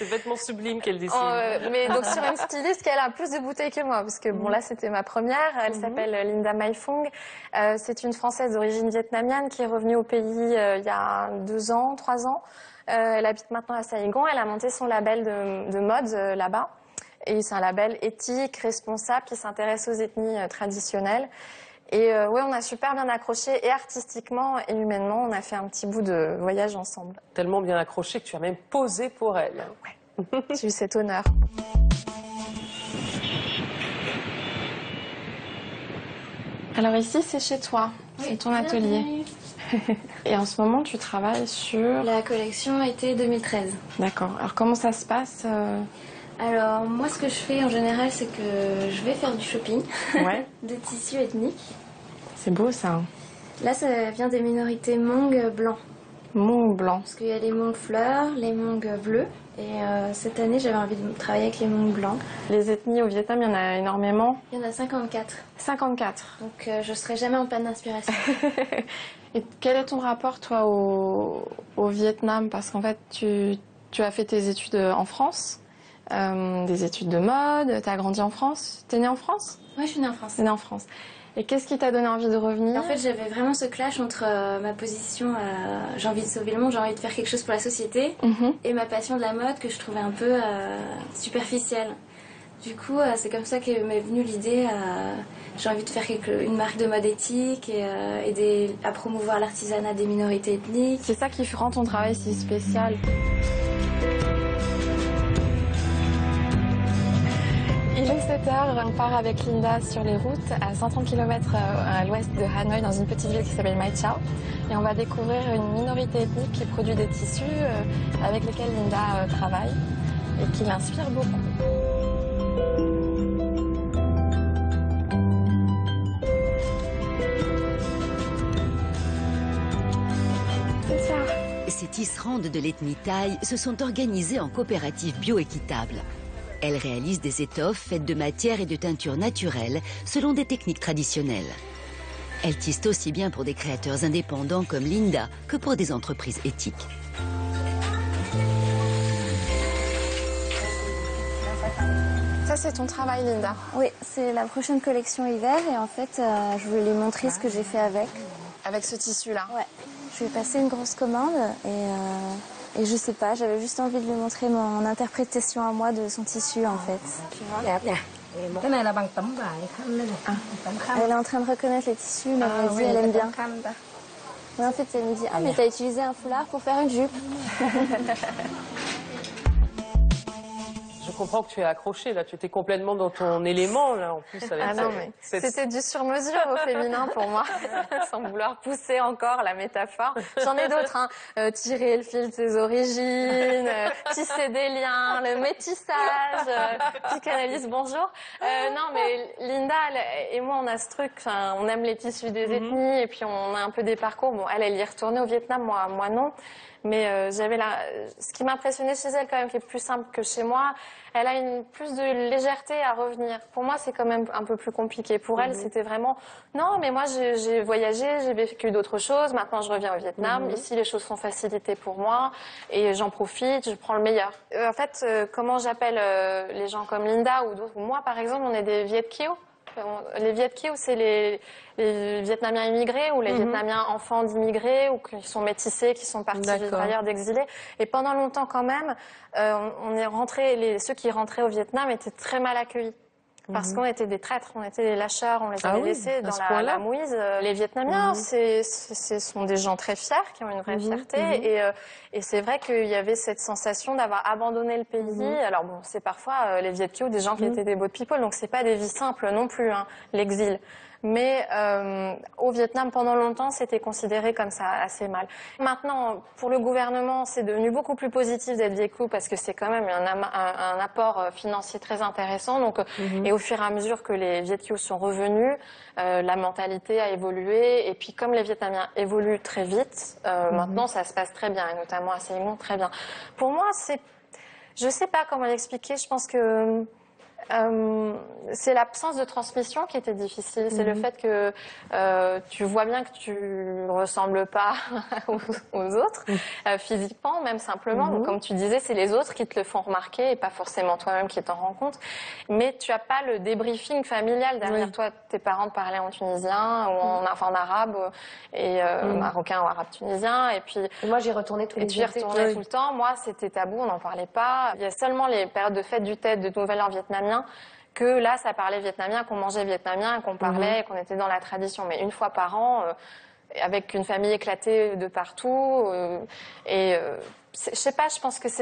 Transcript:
C'est bêtement sublime qu'elle dessine. Mais donc sur une styliste qui a plus de bouteilles que moi, parce que bon là c'était ma première. Elle s'appelle Linda Mai Phong. C'est une Française d'origine vietnamienne qui est revenue au pays il y a 2 ans, 3 ans. Elle habite maintenant à Saigon. Elle a monté son label de mode là-bas. Et c'est un label éthique, responsable, qui s'intéresse aux ethnies traditionnelles. Et ouais, on a super bien accroché, et artistiquement et humainement, on a fait un petit bout de voyage ensemble. Tellement bien accroché que tu as même posé pour elle. Ouais, j'ai eu cet honneur. Alors ici, c'est chez toi, oui, c'est ton atelier. Et en ce moment, tu travailles sur... La collection été 2013. D'accord. Alors comment ça se passe Alors moi, ce que je fais en général, c'est que je vais faire du shopping de tissus ethniques. C'est beau ça. Là, ça vient des minorités Hmong blancs. Hmong blancs. Parce qu'il y a les Hmong fleurs, les Hmong bleus. Et cette année, j'avais envie de travailler avec les Hmong blancs. Les ethnies au Vietnam, il y en a énormément. Il y en a 54. 54. Donc je ne serai jamais en panne d'inspiration. Et quel est ton rapport, toi, au Vietnam? Parce qu'en fait, tu as fait tes études en France, des études de mode, tu as grandi en France. Tu es née en France? Oui, je suis née en France. Tu es née en France. Et qu'est-ce qui t'a donné envie de revenir? En fait, j'avais vraiment ce clash entre ma position j'ai envie de sauver le monde, j'ai envie de faire quelque chose pour la société, et ma passion de la mode que je trouvais un peu superficielle. Du coup, c'est comme ça que m'est venue l'idée, j'ai envie de faire une marque de mode éthique et aider à promouvoir l'artisanat des minorités ethniques. C'est ça qui rend ton travail si spécial. Il est 7h, on part avec Linda sur les routes à 130 km à l'ouest de Hanoï, dans une petite ville qui s'appelle Mai Chau. Et on va découvrir une minorité ethnique qui produit des tissus avec lesquels Linda travaille et qui l'inspire beaucoup. Ces tisserandes de l'ethnie Thaï se sont organisées en coopératives bio-équitables. Elles réalisent des étoffes faites de matières et de teintures naturelles selon des techniques traditionnelles. Elles tissent aussi bien pour des créateurs indépendants comme Linda que pour des entreprises éthiques. Ça, c'est ton travail, Linda? Oui, c'est la prochaine collection hiver et en fait, je voulais lui montrer ce que j'ai fait avec. Avec ce tissu-là? Ouais. Je lui ai passé une grosse commande et je sais pas, j'avais juste envie de lui montrer mon interprétation à moi de son tissu en fait. Tu vois? Elle est en train de reconnaître les tissus, mais elle me dit elle aime bien. Mais en fait, elle me dit ah mais t'as utilisé un foulard pour faire une jupe. Je comprends que tu es accrochée, là. Tu étais complètement dans ton élément, là, en plus. Avec non, mais c'était du sur-mesure au féminin pour moi, sans vouloir pousser encore la métaphore. J'en ai d'autres, hein. Tirer le fil de ses origines, tisser des liens, le métissage, psychanalyse, bonjour. Non, mais Linda et moi, on a ce truc, on aime les tissus des ethnies, et puis on a un peu des parcours. Bon, elle y est retournée au Vietnam, moi non. Mais ce qui m'impressionnait chez elle, quand même, qui est plus simple que chez moi, elle a plus de légèreté à revenir. Pour moi, c'est quand même un peu plus compliqué. Pour elle, c'était vraiment, non, mais moi, j'ai voyagé, j'ai vécu d'autres choses. Maintenant, je reviens au Vietnam. Ici, les choses sont facilitées pour moi et j'en profite, je prends le meilleur. En fait, comment j'appelle les gens comme Linda ou d'autres, moi, par exemple, on est des Viet Kieu. Les Viet Kieu, c'est les Vietnamiens immigrés ou les Vietnamiens enfants d'immigrés ou qui sont métissés, qui sont partis vivre ailleurs, d'exilés. Et pendant longtemps quand même, on est rentrés, ceux qui rentraient au Vietnam étaient très mal accueillis. Parce qu'on était des traîtres, on était des lâcheurs, on les avait laissés dans la mouise. Les Vietnamiens, ce sont des gens très fiers, qui ont une vraie fierté. Et c'est vrai qu'il y avait cette sensation d'avoir abandonné le pays. Alors bon, c'est parfois les Viet Kieu, des gens qui étaient des boat people, donc c'est pas des vies simples non plus, hein, l'exil. Mais au Vietnam, pendant longtemps, c'était considéré comme ça, assez mal. Maintenant, pour le gouvernement, c'est devenu beaucoup plus positif d'être Viet Kieu parce que c'est quand même un apport financier très intéressant. Donc, et au fur et à mesure que les Viet Kieu sont revenus, la mentalité a évolué. Et puis, comme les Vietnamiens évoluent très vite, maintenant, ça se passe très bien, et notamment à Saigon, très bien. Pour moi, je sais pas comment l'expliquer. Je pense que C'est l'absence de transmission qui était difficile. C'est le fait que tu vois bien que tu ressembles pas aux autres, physiquement, même simplement. Donc, comme tu disais, c'est les autres qui te le font remarquer et pas forcément toi-même qui t'en rends compte. Mais tu as pas le débriefing familial derrière toi. Tes parents te parlaient en tunisien ou en arabe et marocain ou arabe tunisien. Et puis moi, j'y retournais tous les jours. Et tu y retournais tout le temps. Moi, c'était tabou, on n'en parlait pas. Il y a seulement les périodes de fête du Tet, de Nouvel An vietnamien, que là, ça parlait vietnamien, qu'on mangeait vietnamien, qu'on parlait, qu'on était dans la tradition. Mais une fois par an, avec une famille éclatée de partout. Je sais pas, je pense que c'est